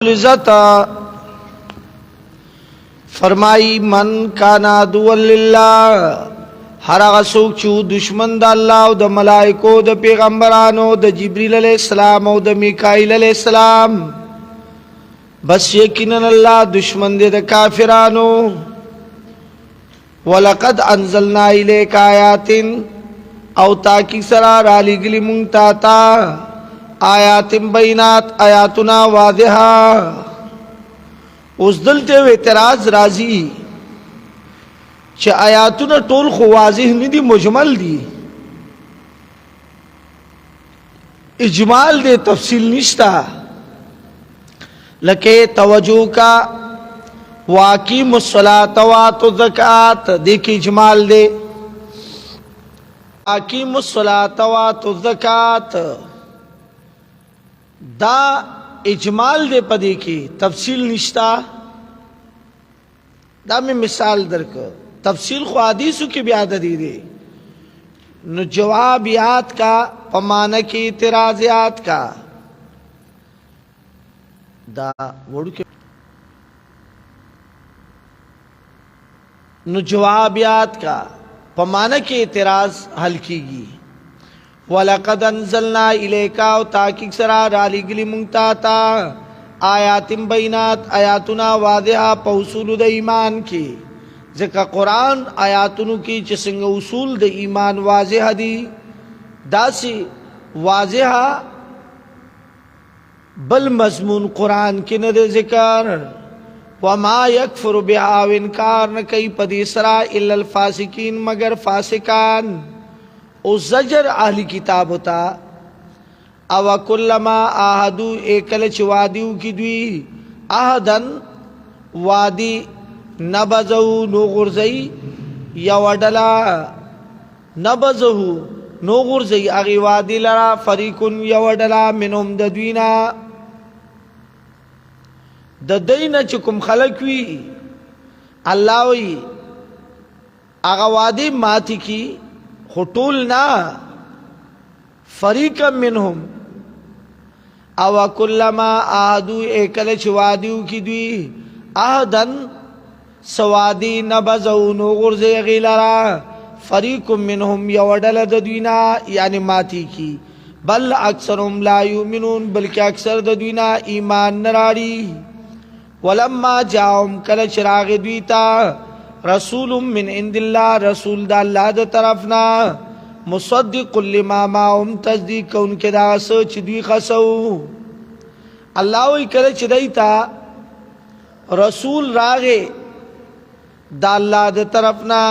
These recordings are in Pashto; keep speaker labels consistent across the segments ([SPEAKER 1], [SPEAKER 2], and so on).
[SPEAKER 1] العزت فرمائی من کانا عدوا للہ ہر هغه څوک چې دشمن د الله او د ملائکو د پیغمبرانو د جبرئیل علیہ السلام او د میکائیل علیہ السلام بس یقینا الله دشمن دی د کافرانو ولقد انزلنا الیک آیات او تاکی سرا را لګلی مونږ تا آیات بینات آیاتنا واضحہ اوس دلته اعتراض راځي چې آیاتونه ټول خو واضح نه دي مجمل دي اجمال دے تفصیل نشتا لکه توجہ کا واقیم الصلاة واتو الزکاة دیکھ اجمال دے واقیم الصلاة واتو الزکاة دا اجمال دے پدی کی تفصیل نشتا دا میں مثال درک تفصیل خو حدیثو کی بیاد دی دے نو جوابیات کا پمانہ کی اعتراضیات کا دا وڑو کے نو جوابیات کا پمانہ کی اعتراض حل کی گی وَلَقَدْ أَنزَلْنَا إِلَيْكَ او تاکیق سرا رالی گلی منگتا تا آیات بینات آیاتنا واضحہ پا اصول دا ایمان کی ذکر قرآن آیاتنو کی چسنگ اصول دا ایمان واضح دی دا سی واضحہ بل مضمون قرآن کی ند ذکر وما یکفر بها و انکار نکی پدی سرا الا الفاسقین مگر فاسقان او زجر اہلی کتاب ہوتا او کلما آہدو ایکل چوادیو کی دوی آہدن وادی نبزو نو غرزی یا وڈلا نبزو نو غرزی اغی وادی لرا فریقن یا وڈلا منم ددوینا ددین چکم خلقوی اللہ وی اغا وادی ماتی کی خطول نا فریقا منہم او کلما آہدو ایکل چوادیو کی دوی آہدن سوادی نبزو نو غرزی غیلرا فریق منہم یوڈل ددوینا یعنی ماتی کی بل اکثرهم لا یؤمنون بلکہ اکثر ددوینا ایمان نراڑی ولما جاؤم کل چراغ دویتا رسول من عند اللہ رسول دا اللہ دا طرفنا مصدق لما معهم تصدیق ان کے دا سچ دوی خسو اللہ وی کرے چدیتا رسول راغے دا اللہ دا طرفنا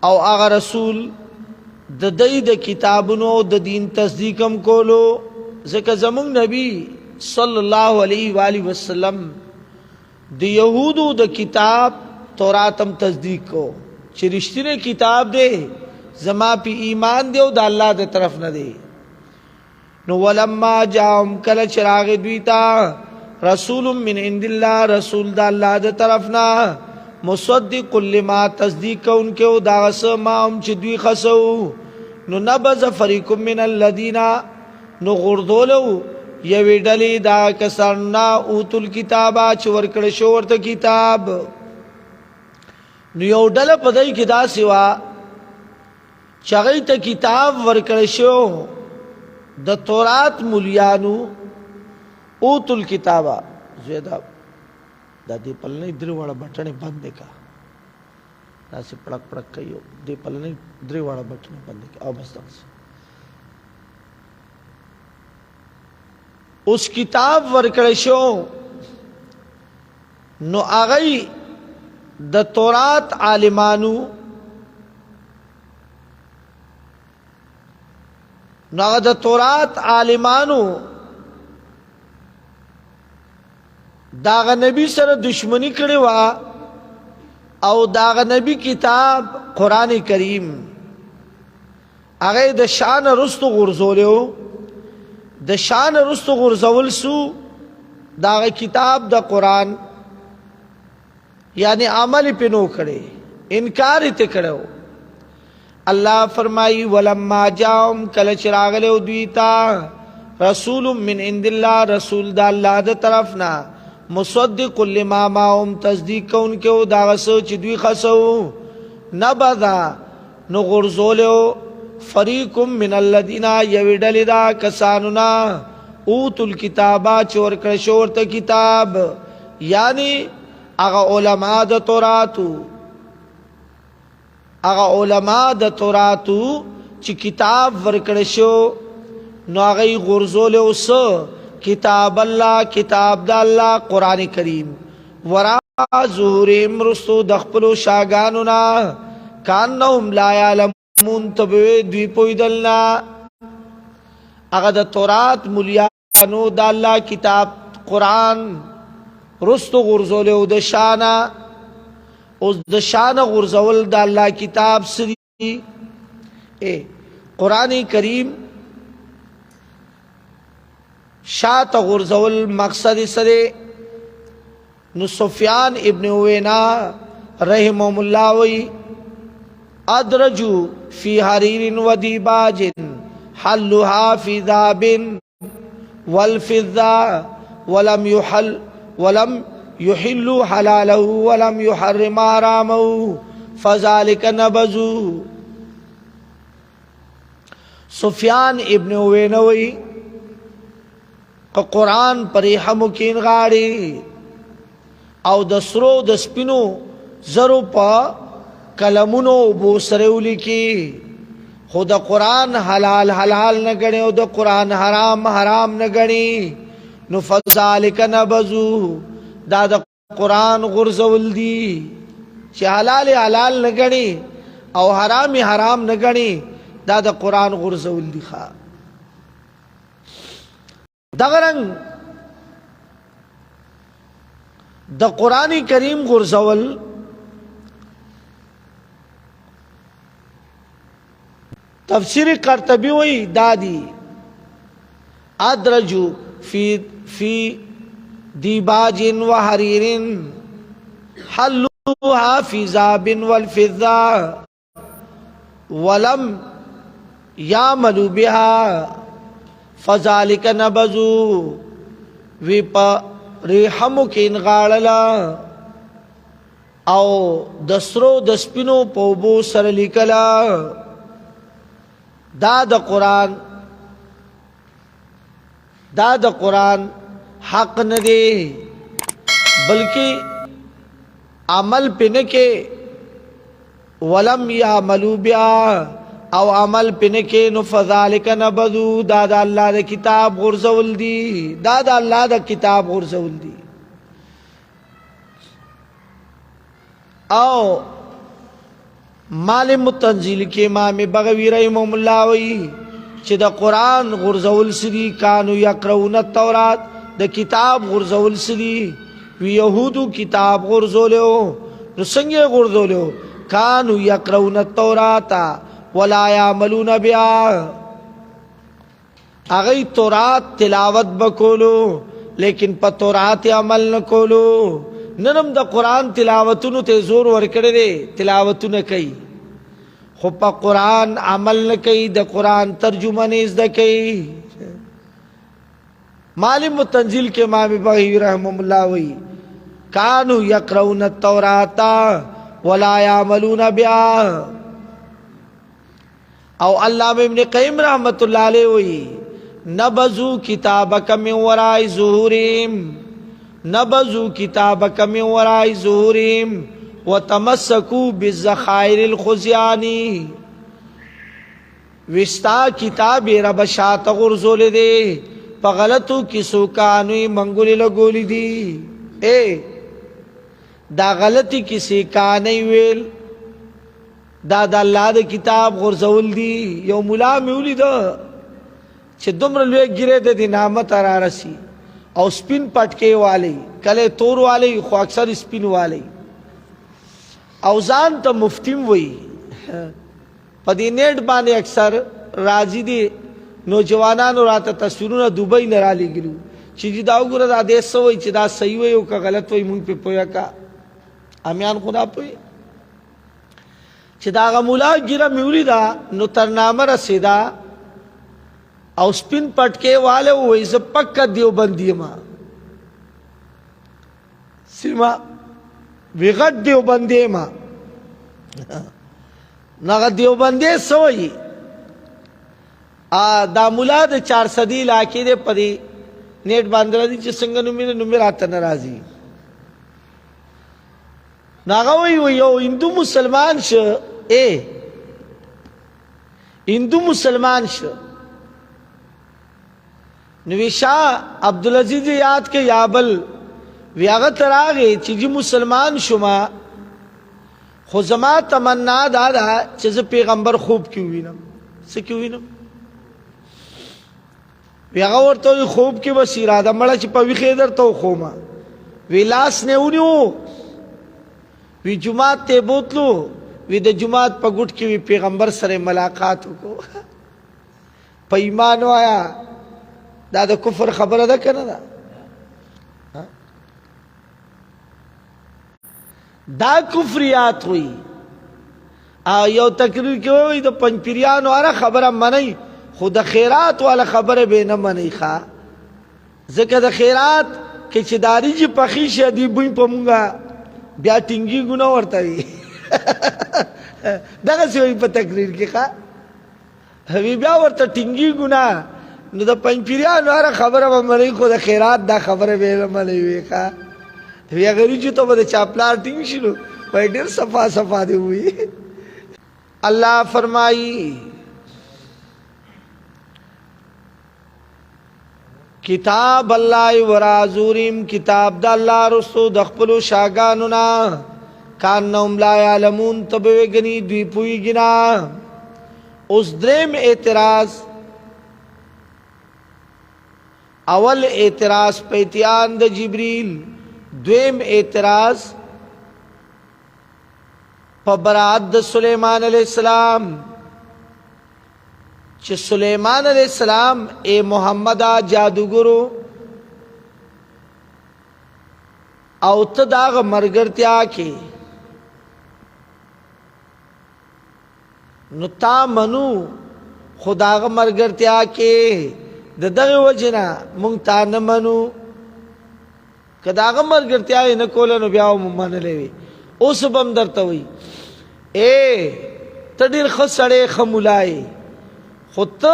[SPEAKER 1] او آغا رسول دا دی دا کتابنو دا دین تصدیقم کولو ذکر زمان نبی صلی اللہ علیہ وآلہ وسلم دی یہودو دا کتاب توراتم تصدیق کو چی رشتنے کتاب دے زما پی ایمان دے دا اللہ دے طرف نہ دے نو ولما جاؤم کل چراغ دویتا رسول من عند اللہ رسول دا اللہ دے طرف نہ مصدق لما تصدیق ان کے دا غس ما ام چی دوی خسو نو نبز فریق من الذین نو غردولو یوی ڈلی دا کسرنا اوتو الکتابا چور کڑشو ورطا کتاب نو یو ڈل پدائی کی دا سوا چاگئی تا کتاب ورکڑشو دا تورات مولیانو اوتو الکتابا زیدہ دا دی پلنی دری وڑا بٹنے بندے کا دا سی پڑک پڑک کئیو دی پلنی دری وڑا بٹنے بندے کا او بس دا سی اس کتاب ورکڑشو نو آغای دا تورات عالمانو نو آغا دا تورات عالمانو داغا نبی سر دشمنی کرے وا او داغا نبی کتاب قرآن کریم آغای دا شان رستو غرزولیو د شان رستو غرزول سو دا کتاب دا قرآن یعنی عمل پہ نو کرے انکار تے کرو اللہ فرمائی ولما جاؤم کل چراغ لے دویتا رسول من عند الله، رسول دا اللہ دا طرفنا، مصدق لما معهم، تصدیق کون کے دا غسو چی دوی خسو، نبذا نو غرزولو فریقم من الذین یوی ڈلی دا کسانونا اوتو الکتابا چور کرشورت کتاب، یعنی اغا علماء دا توراتو، اغا علماء دا توراتو چی کتاب ورکڑشو نو اغی غرزولو سو کتاب اللہ، کتاب دا اللہ قرآن کریم، ورا ظہوریم رستو دخپلو شاگانونا، کانہم لا یعلمون تبوی دوی پویدلنا، اگا دا تورات ملیانو دا اللہ کتاب قرآن رستو غرزولو دا شانا، اس دا شانا غرزول دا اللہ کتاب سری قرآن کریم شاعت غرزول مقصد سرے نو سفیان ابن عوینا رحمهم اللہ وی ادرجو فی حریر و دیباج حلها فی ذاب والفضا ولم يحل حلاله ولم يحرم حرامه فذلك نبذو. سفیان ابن عوینا وی که قرآن پری حمکین غاڑی او د سرو د سپینو زرو پا کلمونو بو سرولی کی خود قرآن حلال حلال نگنی او د قرآن حرام حرام نگنی نو فذالک نبذو دا د قرآن غرزول دی چی حلال حلال نگنی او حرام حرام نگنی دا د قرآن غرزول دی خواہ. دغرنگ دا قرآن کریم غرزول تفسیر قرطبی وی دادی ادرجو فی دیباج و حریر حلوها فی ذاب والفضا ولم یعملوا بها فذالک نبذو وی پا ریحمو کی انغاڑلا او دسرو دسپینو پوبو سر لکلا دا دا قرآن حق ندے بلکہ عمل پنکے ولم یعملوا بها او عمل پنکے نو فذالک نبذو دا دا اللہ دا کتاب غرزول دی، دا دا اللہ دا کتاب غرزول دی. او معلم التنزیل کے امام بغوی رحمہ اللہ وی چی دا قرآن غرزول سری کانو یقرؤون التورات، دا کتاب غرزول سری وی یہودو کتاب غرزولو نو سنگے غرزولو کانو یقرؤون التوراتا ولا یعملون بها، اگئی تورات تلاوت بکولو لیکن پا تورات عمل نکولو. ننم دا قرآن تلاوتونو تے زور ورکڑے دے تلاوتو نکئی خو پا قرآن عمل نکئی، دا قرآن ترجمہ نیز دا کئی. معلم التنزیل کے امام بغوی رحمہ اللہ وی کانو یقرؤون التوراتا ولا یعملون بها. او علامہ ابن قیم رحمت اللہ علیہ وی نبذو کتابک من وراء ظہورہم، نبذو کتابک من وراء ظہورہم وتمسکو بالذخائر الخزیانی. وستا کتاب رب شاعت غرزول دے پا غلطو کسو کانوی منگولی لگولی دی. دا غلطی کسی کانی ویل دا دا اللہ دا کتاب غرزول دی. یو ملا میولی دا چھ دمر لوے گرے دا دی نامت را رسی او سپین پٹکے والی کلے تور والی خو اکثر سپین والی او زان تا مفتیم وی پا دی نیٹ بانے اکثر راضی دی نوجوانانو راتا تصویرون دوبئی نرالی گلو چی جی داو گرہ دا دیسا وی چی دا صحیح وی او کا غلط وی مونگ پہ پویا کا امیان خدا پوئی چی دا آغا مولا گیرہ میولی دا نو ترنامه رسیدا او سپین پټکې والے وې ز پکا دیوبندی ما سیما ویغت دیوبندی ما نغه دیوبندی سوئی دا مولا د 400 علاقې د پدی نیټ باندې راځي چې څنګه نومې راته ناراضي ناغه وی یو هندو مسلمان شه هندو مسلمان شه نو شاه عبدالعزیز یاد کې یابل ویاغه تراغه چې مسلمان شوما خو زما تمنا دا چې پیغمبر خوب کې وینم څه کې وینم ویاغه ورته خوب کې بس اراده مړه چې په ویخې درته خوما ویلاس نه ونیو وی جمعات ته بوتلو وی د جمعات په ګټ کې وی پیغمبر سره ملاقات وکړو په ایمان وایا دا د کفر خبره ده کنه دا کفریات ہوئی یو تقریر کې وای د پنځپیرانو اره خبره منئ خو د خیرات والا خبره به نه منئ ښا ځکه د خیرات کې چې داری چې پخې شه دی بوی په مونږه بیا ټینګي ګونه ورته وي دغه څه په تقریر کې ښا هوی بیا ورته ټینګي ګونه نو د پنځپیرانو اره خبره به منئ خو د خیرات دا خبره به نه منئ وي ښا وی غری چې ته به چاپلار ټینګ شلو وای ډیر صفا صفا دی وی الله فرمایي کتاب الله ورازوریم کتاب د الله رسو د خپل شاګانو نا کانهم لا علمون تبویګنی دوی پویګنا اوس دریم اعتراض اول اعتراض په اتیان د جبرئیل دویم اعتراض په برات د سلیمان علیہ السلام چې سلیمان علیہ السلام اے محمد جادوګرو او ته داغه مرګرتیا کې نو تا منو خداغه مرګرتیا کې د دغه وجنا مونږ تا نه منو کداغه مرګرتیا نه کول نو بیا ومنلې وي اوس بم درته وي تډیر خسړې خمولای خود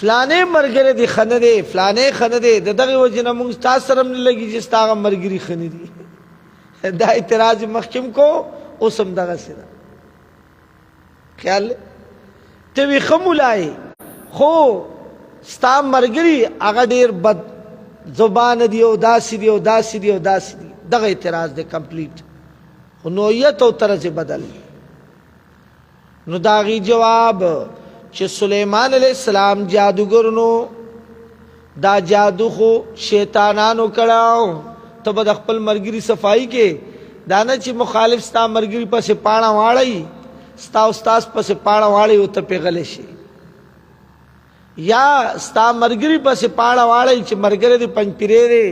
[SPEAKER 1] فلانه مرګره دي خنه دي فلانه خنه دي دغه وجنه مونږ تاسو سره نه لګي چې تاغه مرګري خنه دي دا اعتراض محکم کو اوسم دغه سره خیال ته وی خمولای خو ستا مرګري هغه ډیر بد زبان دی او داسې دی او داسې دی او داسې دی دغه اعتراض دی کمپلیټ خو نوعیت او طرز بدل نو داغي جواب چې سلیمان علیہ السلام جادوګر نو دا جادو خو شیطانانو کړهو ته به خپل مرګري صفائی کې دانه چې مخالف ستا مرګري پسې پاڼه واړی ستا استاد پسې پاڼه واړی او ته پیغلې شي یا ستا مرګري پسې پاڼه واړی چې مرګره دي پنځپیرې دي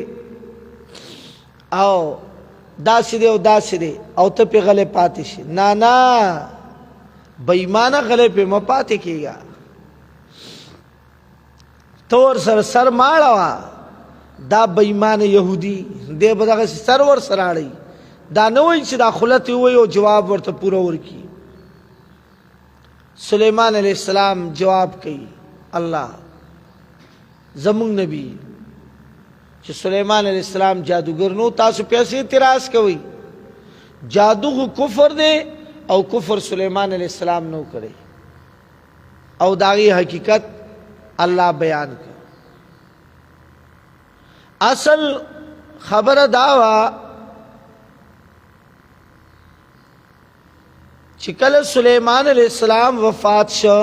[SPEAKER 1] او داسې دی او داسې دی او ته پیغلې پاتې شي نه نه بېمانه غلې په مپاتې کیږي تور سر ماړه دا بېمانه يهودي دې بدغه سر ور سراړي دا نه وای چې دا خلت وي او جواب ورته پوره ورکی سليمان عليه السلام جواب کوي الله زمون نبی چې سليمان عليه السلام جادوګر نو تاسو پیسې اعتراض کوي جادو کفر دی او کفر سلیمان علیہ السلام نو کرے او داغی حقیقت اللہ بیان کر اصل خبر داوا چکل سلیمان علیہ السلام وفات شو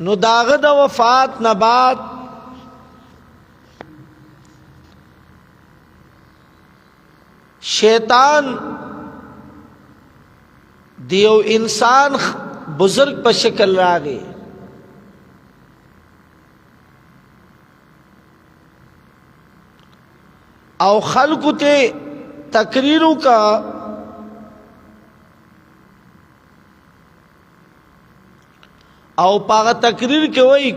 [SPEAKER 1] نو داغ دا وفات نبات شیطان دیو انسان بزرگ په شکل راغی او خلقو ته تقریرو کا او پاغه تقریر کوي